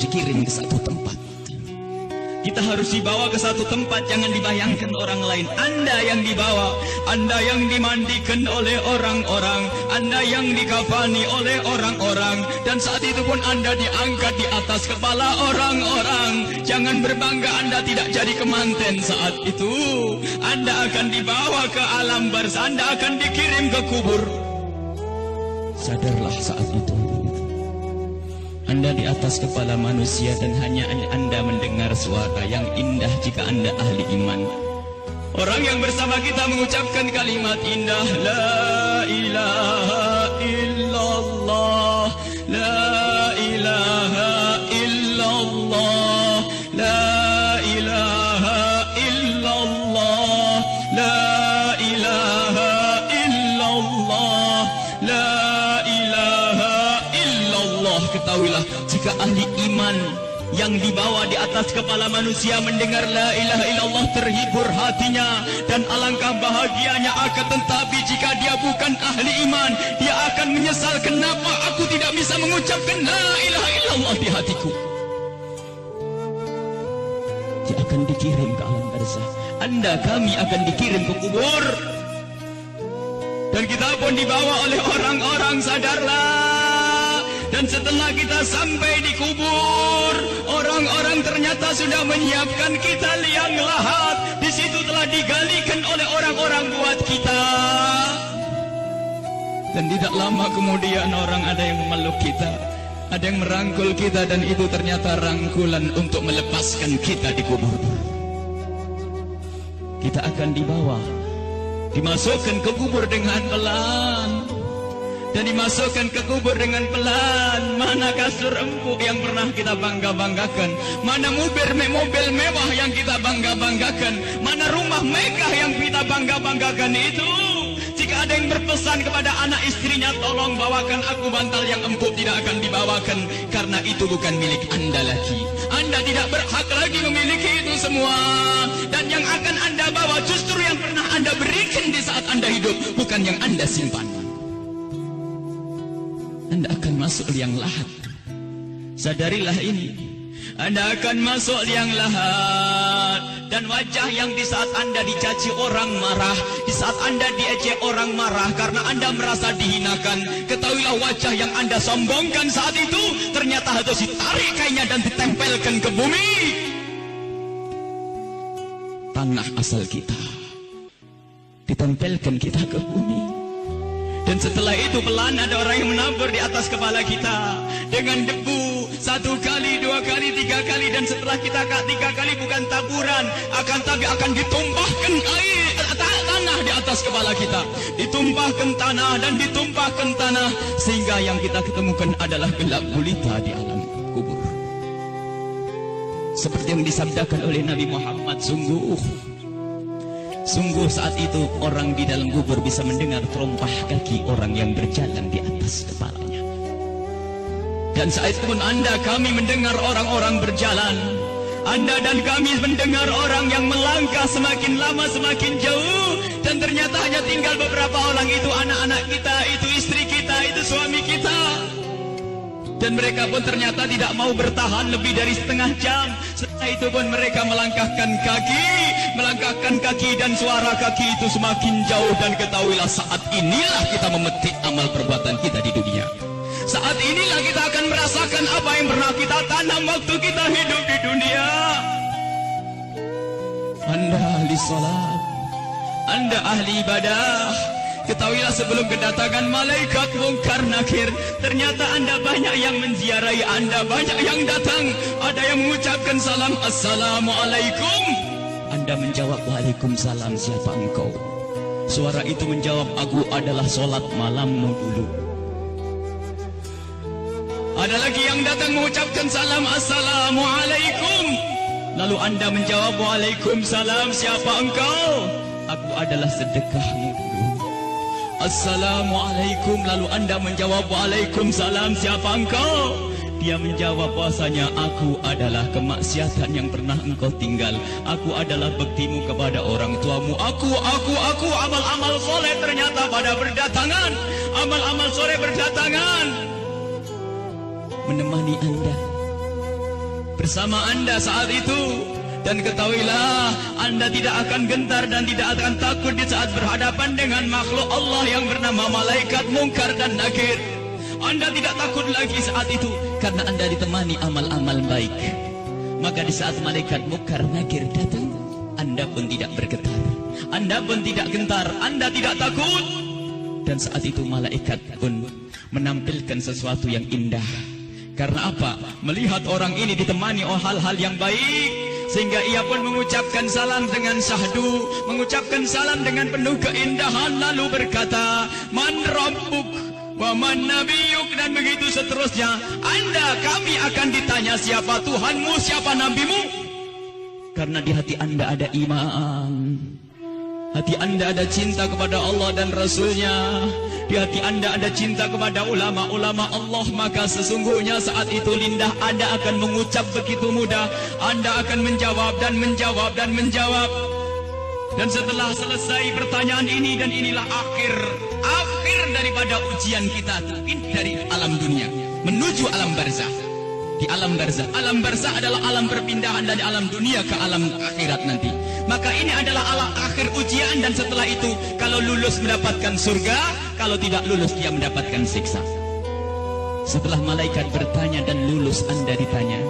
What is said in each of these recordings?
dikirim ke satu tempat. Kita harus dibawa ke satu tempat, jangan dibayangkan orang lain. Anda yang dibawa, Anda yang dimandikan oleh orang-orang, Anda yang dikafani oleh orang-orang, dan saat itu pun Anda diangkat di atas kepala orang-orang. Jangan berbangga Anda tidak jadi kemanten saat itu. Anda akan dibawa ke alam barzah, Anda akan dikirim ke kubur. Sadarlah saat itu. Anda di atas kepala manusia dan hanya Anda mendengar suara yang indah jika Anda ahli iman. Orang yang bersama kita mengucapkan kalimat indah, La ilaha illallah, La ilaha illallah, La ilaha illallah, La ilaha illallah, La ilaha illallah. Ketahuilah, jika ahli iman yang dibawa di atas kepala manusia mendengar la ilaha illallah, terhibur hatinya dan alangkah bahagianya. Akan tetapi jika dia bukan ahli iman, dia akan menyesal, kenapa aku tidak bisa mengucapkan la ilaha illallah di hatiku. Dia akan dikirim ke alam barzah. Anda, kami akan dikirim ke kubur. Dan kita pun dibawa oleh orang-orang, sadarlah. Dan setelah kita sampai di kubur, orang-orang ternyata sudah menyiapkan kita liang lahat. Di situ telah digalikan oleh orang-orang buat kita. Dan tidak lama kemudian orang ada yang memeluk kita, ada yang merangkul kita, dan itu ternyata rangkulan untuk melepaskan kita di kubur. Kita akan dibawa, dimasukkan ke kubur dengan pelan. Dan dimasukkan ke kubur dengan pelan. Mana kasur empuk yang pernah kita bangga-banggakan? Mana mobil mewah yang kita bangga-banggakan? Mana rumah megah yang kita bangga-banggakan itu? Jika ada yang berpesan kepada anak istrinya, tolong bawakan aku bantal yang empuk, tidak akan dibawakan. Karena itu bukan milik Anda lagi. Anda tidak berhak lagi memiliki itu semua. Dan yang akan Anda bawa justru yang pernah Anda berikan di saat Anda hidup, bukan yang Anda simpan. Anda akan masuk liang lahat. Sadarilah ini. Anda akan masuk liang lahat. Dan wajah yang di saat Anda dicaci orang marah, di saat Anda diejek orang marah karena Anda merasa dihinakan, ketahuilah wajah yang Anda sombongkan saat itu ternyata harus ditarik kainnya dan ditempelkan ke bumi. Tanah asal kita ditempelkan kita ke bumi. Dan setelah itu pelan ada orang yang menabur di atas kepala kita dengan debu, 1 kali, 2 kali, 3 kali, dan setelah kita 3 kali bukan taburan, akan ditumpahkan air tanah di atas kepala kita, ditumpahkan tanah dan ditumpahkan tanah sehingga yang kita ketemukan adalah gelap gulita di alam kubur. Seperti yang disabdakan oleh Nabi Muhammad, sungguh saat itu orang di dalam kubur bisa mendengar terompah kaki orang yang berjalan di atas kepalanya. Dan saat itu pun Anda, kami mendengar orang-orang berjalan. Anda dan kami mendengar orang yang melangkah semakin lama semakin jauh. Dan ternyata hanya tinggal beberapa orang, itu anak-anak kita, itu istri kita, itu suami kita. Dan mereka pun ternyata tidak mau bertahan lebih dari setengah jam. Setelah itu pun mereka melangkahkan kaki dan suara kaki itu semakin jauh. Dan ketahuilah saat inilah kita memetik amal perbuatan kita di dunia. Saat inilah kita akan merasakan apa yang pernah kita tanam waktu kita hidup di dunia. Anda ahli salat, Anda ahli ibadah. Ketahuilah sebelum kedatangan malaikat mungkar nakir, ternyata Anda banyak yang menziarahi Anda, banyak yang datang. Ada yang mengucapkan salam, Assalamualaikum. Anda menjawab, Waalaikumsalam, siapa engkau? Suara itu menjawab, aku adalah solat malammu dulu. Ada lagi yang datang mengucapkan salam, Assalamualaikum. Lalu Anda menjawab, Waalaikumsalam, siapa engkau? Aku adalah sedekahmu dulu. Assalamualaikum. Lalu Anda menjawab, Waalaikumsalam, siapa engkau? Dia menjawab bahasanya, aku adalah kemaksiatan yang pernah engkau tinggal. Aku adalah baktimu kepada orang tuamu. Aku, amal-amal soleh ternyata pada berdatangan. Amal-amal soleh berdatangan menemani Anda. bersama Anda saat itu. Dan ketahuilah, Anda tidak akan gentar dan tidak akan takut di saat berhadapan dengan makhluk Allah yang bernama malaikat Munkar dan Nakir. Anda tidak takut lagi saat itu karena Anda ditemani amal-amal baik. Maka di saat malaikat Munkar Nakir datang, Anda pun tidak bergetar, Anda pun tidak gentar, Anda tidak takut. Dan saat itu malaikat pun menampilkan sesuatu yang indah. Karena apa? Melihat orang ini ditemani oleh hal-hal yang baik, sehingga ia pun mengucapkan salam dengan syahdu, mengucapkan salam dengan penuh keindahan, lalu berkata, Man Rabbuk wa man nabiyuk, dan begitu seterusnya. Anda, kami akan ditanya siapa Tuhanmu, siapa nabimu. Karena di hati Anda ada iman, hati Anda ada cinta kepada Allah dan Rasulnya, di hati Anda ada cinta kepada ulama-ulama Allah. Maka sesungguhnya saat itu Lindah Anda akan mengucap begitu mudah. Anda akan menjawab dan menjawab dan menjawab. Dan setelah selesai pertanyaan ini, dan inilah akhir daripada ujian kita dari alam dunia menuju alam barzah. Di alam barzah, alam barzah adalah alam perpindahan dari alam dunia ke alam akhirat nanti. Maka ini adalah alam akhir ujian, dan setelah itu kalau lulus mendapatkan surga, kalau tidak lulus dia mendapatkan siksa. Setelah malaikat bertanya dan lulus, Anda ditanya,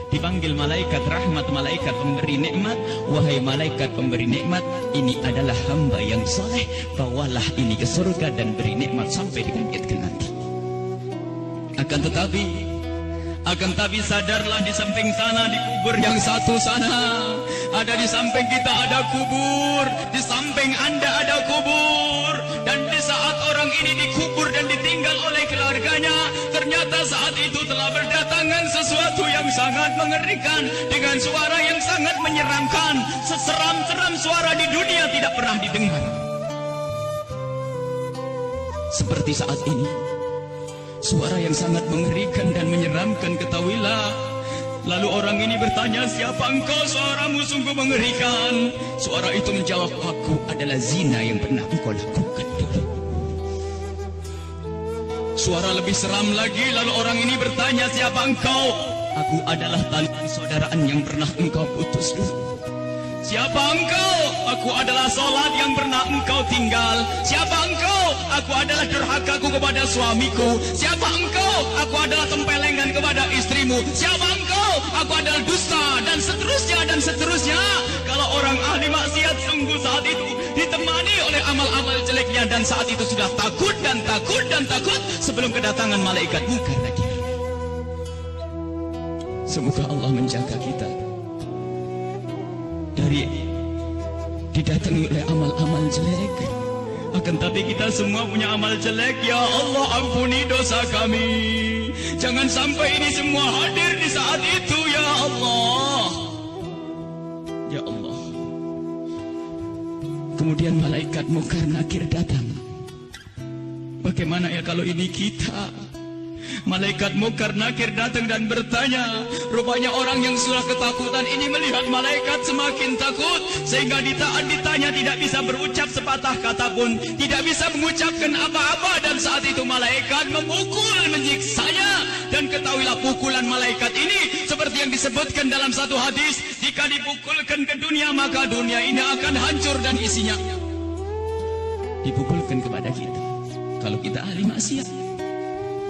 dipanggil malaikat rahmat, malaikat pemberi nikmat. Wahai malaikat pemberi nikmat, ini adalah hamba yang soleh, bawalah ini ke surga dan beri nikmat sampai dibangkitkan nanti. Akan tapi sadarlah, di samping sana, di kubur yang satu sana, ada di samping kita ada kubur, di samping Anda ada kubur. Dan di saat orang ini dikubur dan ditinggal oleh keluarganya, ternyata saat itu telah berdatangan sesuatu yang sangat mengerikan, dengan suara yang sangat menyeramkan. Seseram-seram suara di dunia tidak pernah didengar. Seperti saat ini, suara yang sangat mengerikan dan menyeramkan, ketahuilah. Lalu orang ini bertanya, siapa engkau? Suaramu sungguh mengerikan. Suara itu menjawab, aku adalah zina yang pernah engkau lakukan dulu. Suara lebih seram lagi, lalu orang ini bertanya, siapa engkau? Aku adalah tali persaudaraan yang pernah engkau putus dulu. Siapa engkau? Aku adalah solat yang pernah engkau tinggal. Siapa engkau? Aku adalah durhakaku kepada suamiku. Siapa engkau? Aku adalah tempelengan kepada istrimu. Siapa engkau? Aku adalah dusta, dan seterusnya dan seterusnya. Kalau orang ahli maksiat sungguh saat itu ditemani oleh amal-amal jeleknya, dan saat itu sudah takut dan takut dan takut sebelum kedatangan malaikat Munkar Nakir. Semoga Allah menjaga kita dari didatangi oleh amal-amal jelek. Akan tapi kita semua punya amal jelek. Ya Allah, ampuni dosa kami. Jangan sampai ini semua hadir di saat itu, ya Allah. Ya Allah. Kemudian malaikat Munkar Nakir datang. Bagaimana ya kalau ini kita? Malaikat Munkar Nakir datang dan bertanya. Rupanya orang yang sudah ketakutan ini melihat malaikat semakin takut, sehingga ditanya tidak bisa berucap sepatah kata pun, tidak bisa mengucapkan apa-apa. Dan saat itu malaikat memukul, menyiksanya. Dan ketahuilah, pukulan malaikat ini seperti yang disebutkan dalam satu hadis, jika dipukulkan ke dunia, maka dunia ini akan hancur dan isinya. Dipukulkan kepada kita kalau kita ahli maksiat,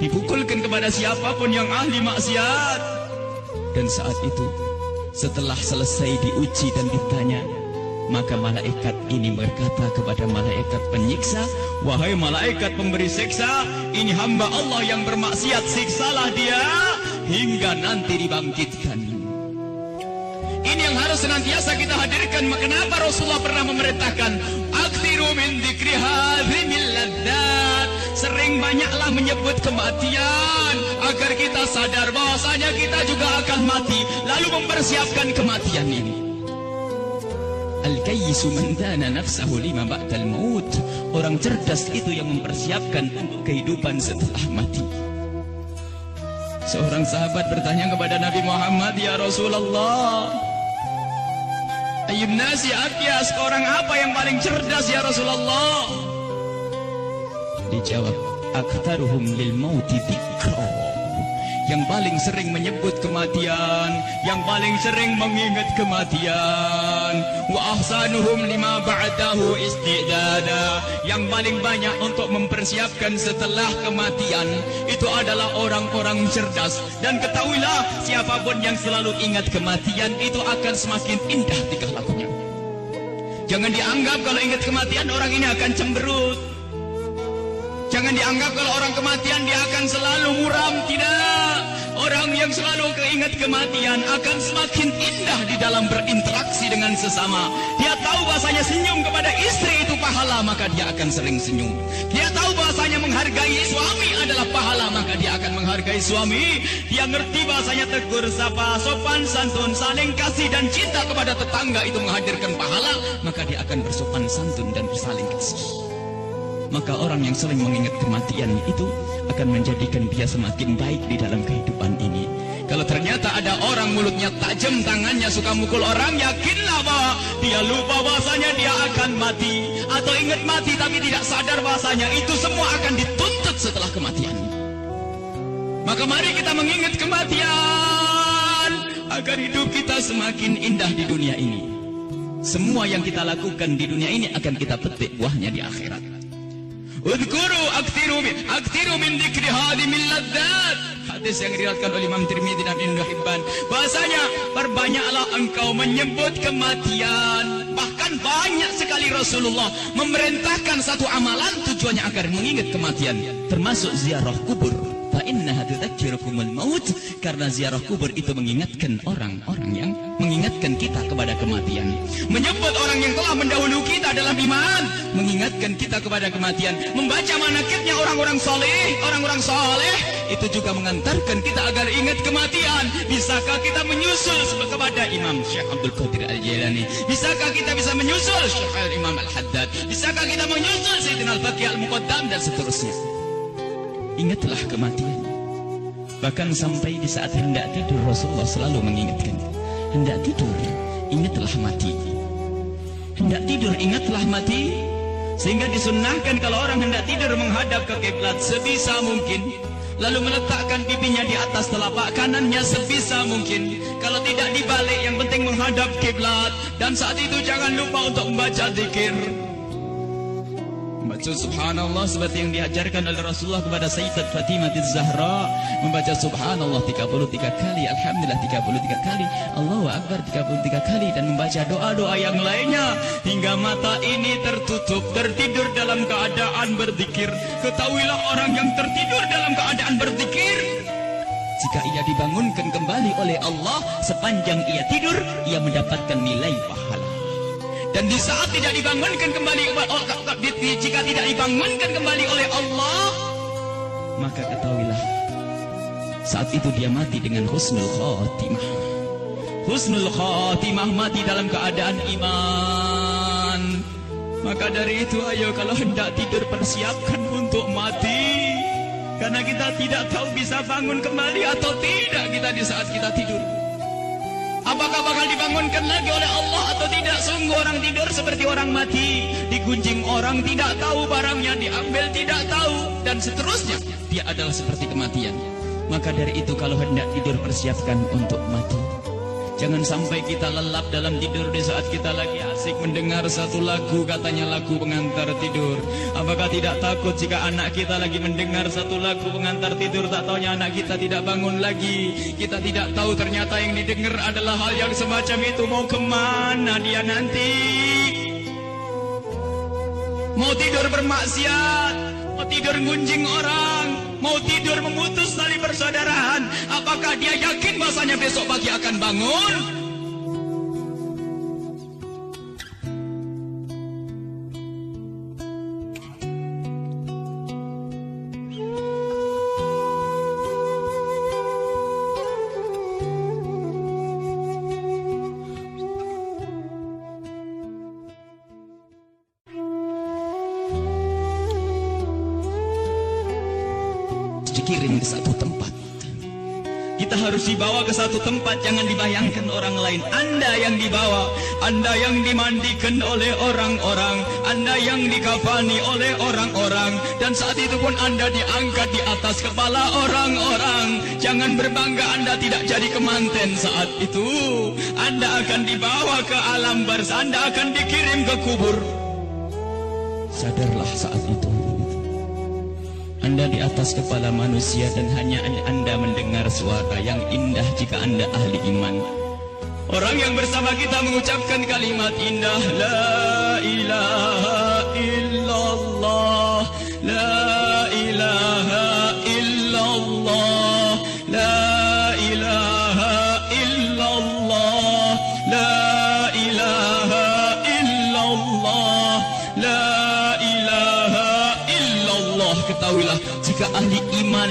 dipukulkan kepada siapapun yang ahli maksiat. Dan saat itu, setelah selesai diuji dan ditanya, maka malaikat ini berkata kepada malaikat penyiksa, wahai malaikat pemberi siksa, ini hamba Allah yang bermaksiat, siksalah dia hingga nanti dibangkitkan. Ini yang harus senantiasa kita hadirkan. Kenapa Rasulullah pernah memerintahkan, aktsiru min dzikri hadhimil ladzat, sering banyaklah menyebut kematian, agar kita sadar bahwasanya kita juga akan mati, lalu mempersiapkan kematian ini. Al-kayyisu man dana nafsahu lima ba'dal maut. Orang cerdas itu yang mempersiapkan untuk kehidupan setelah mati. Seorang sahabat bertanya kepada Nabi Muhammad, ya Rasulullah, ayyun nasi akyas, orang apa yang paling cerdas ya Rasulullah? Dijawab, aktaruhum lil mauti dzikra, yang paling sering menyebut kematian, yang paling sering mengingat kematian. Wa ahsanuhum lima ba'dahu istidada, yang paling banyak untuk mempersiapkan setelah kematian itu adalah orang-orang cerdas. Dan ketahuilah, siapapun yang selalu ingat kematian itu akan semakin indah tingkah lakunya. Jangan dianggap kalau ingat kematian orang ini akan cemberut. Jangan dianggap kalau orang kematian dia akan selalu muram. Tidak. Orang yang selalu keingat kematian akan semakin indah di dalam berinteraksi dengan sesama. Dia tahu bahasanya senyum kepada istri itu pahala, maka dia akan sering senyum. Dia tahu bahasanya menghargai suami adalah pahala, maka dia akan menghargai suami. Dia ngerti bahasanya tegur sapa, sopan santun, saling kasih dan cinta kepada tetangga itu menghadirkan pahala, maka dia akan bersopan santun dan bersaling kasih. Maka orang yang sering mengingat kematian itu akan menjadikan dia semakin baik di dalam kehidupan ini. Kalau ternyata ada orang mulutnya tajam, tangannya suka mukul orang, yakinlah bahwa dia lupa bahasanya dia akan mati. Atau ingat mati tapi tidak sadar bahasanya itu semua akan dituntut setelah kematian. Maka mari kita mengingat kematian agar hidup kita semakin indah di dunia ini. Semua yang kita lakukan di dunia ini akan kita petik buahnya di akhirat. Udhkuru aktiru min dzikri hadimil ladzat. Hadis yang diriwayatkan oleh Imam Tirmidzi dan Ibnu Hibban. Bahasanya, perbanyaklah engkau menyebut kematian. Bahkan banyak sekali Rasulullah memerintahkan satu amalan tujuannya agar mengingat kematian, termasuk ziarah kubur. Fa innaha tudzakirukumul maut, karena ziarah kubur itu mengingatkan orang-orang yang mengingatkan kita kepada kematian. Menyebut orang yang telah mendahului kita dalam iman, mengingatkan kita kepada kematian. Membaca manakibnya orang-orang saleh, itu juga mengantarkan kita agar ingat kematian. Bisakah kita menyusul kepada Imam Syekh Abdul Qadir Al-Jailani? Bisakah kita bisa menyusul Syekh Imam Al-Haddad? Bisakah kita menyusul Sayyidina Al-Baqi Al-Muqaddam dan seterusnya? Ingatlah kematian. Bahkan sampai di saat hendak tidur Rasulullah selalu mengingatkan, hendak tidur ingatlah mati. Hendak tidur ingatlah mati. Sehingga disunnahkan kalau orang hendak tidur menghadap ke kiblat sebisa mungkin, lalu meletakkan pipinya di atas telapak kanannya sebisa mungkin. Kalau tidak dibalik, yang penting menghadap kiblat. Dan saat itu jangan lupa untuk membaca zikir. Membaca subhanallah seperti yang diajarkan oleh Rasulullah kepada Sayyidat Fatimah Az-Zahra, membaca subhanallah 33 kali, alhamdulillah 33 kali, Allahu Akbar 33 kali, dan membaca doa-doa yang lainnya hingga mata ini tertutup, tertidur dalam keadaan berzikir. Ketahuilah orang yang tertidur dalam keadaan berzikir, jika ia dibangunkan kembali oleh Allah sepanjang ia tidur, ia mendapatkan nilai pahala. Dan di saat tidak dibangunkan kembali, jika tidak dibangunkan kembali oleh Allah, maka ketahuilah saat itu dia mati dengan husnul khatimah. Husnul khatimah, mati dalam keadaan iman. Maka dari itu, ayo kalau hendak tidur persiapkan untuk mati, karena kita tidak tahu bisa bangun kembali atau tidak kita di saat kita tidur. Apakah bakal dibangunkan lagi oleh Allah atau tidak? Sungguh orang tidur seperti orang mati. Digunjing orang, tidak tahu barangnya, diambil tidak tahu, dan seterusnya. Dia adalah seperti kematian. Maka dari itu kalau hendak tidur persiapkan untuk mati. Jangan sampai kita lelap dalam tidur di saat kita lagi asik mendengar satu lagu, katanya lagu pengantar tidur. Apakah tidak takut jika anak kita lagi mendengar satu lagu pengantar tidur, tak taunya anak kita tidak bangun lagi? Kita tidak tahu ternyata yang didengar adalah hal yang semacam itu. Mau kemana dia nanti? Mau tidur bermaksiat, mau tidur ngunjing orang, mau tidur memutus tali persaudaraan. Apakah dia yakin bahasanya besok pagi akan bangun? Dikirim ke satu tempat, Kita harus dibawa ke satu tempat, jangan dibayangkan orang lain. Anda yang dibawa, Anda yang dimandikan oleh orang-orang, Anda yang dikafani oleh orang-orang, dan saat itu pun Anda diangkat di atas kepala orang-orang. Jangan berbangga Anda tidak jadi kemanten saat itu. Anda akan dibawa ke alam barzah, Anda akan dikirim ke kubur. Sadarlah saat itu. Anda di atas kepala manusia dan hanya Anda mendengar suara yang indah jika Anda ahli iman. Orang yang bersama kita mengucapkan kalimat indah, La ilaha illallah, La ilaha illallah, La ilaha illallah, La ilaha illallah, La ilaha illallah. Ketahuilah, jika ahli iman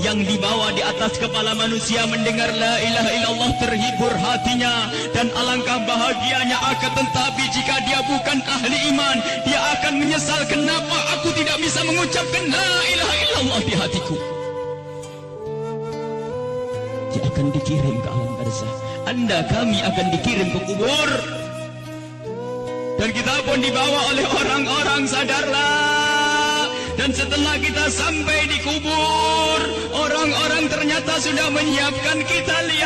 yang dibawa di atas kepala manusia mendengar la ilaha illallah, terhibur hatinya dan alangkah bahagianya. Akan tetapi jika dia bukan ahli iman, dia akan menyesal, kenapa aku tidak bisa mengucapkan la ilaha illallah di hatiku. Dia akan dikirim ke alam barzah, Anda kami akan dikirim ke kubur. Dan kita pun dibawa oleh orang-orang, sadarlah. Dan setelah kita sampai di kubur, orang-orang ternyata sudah menyiapkan kita. Lihat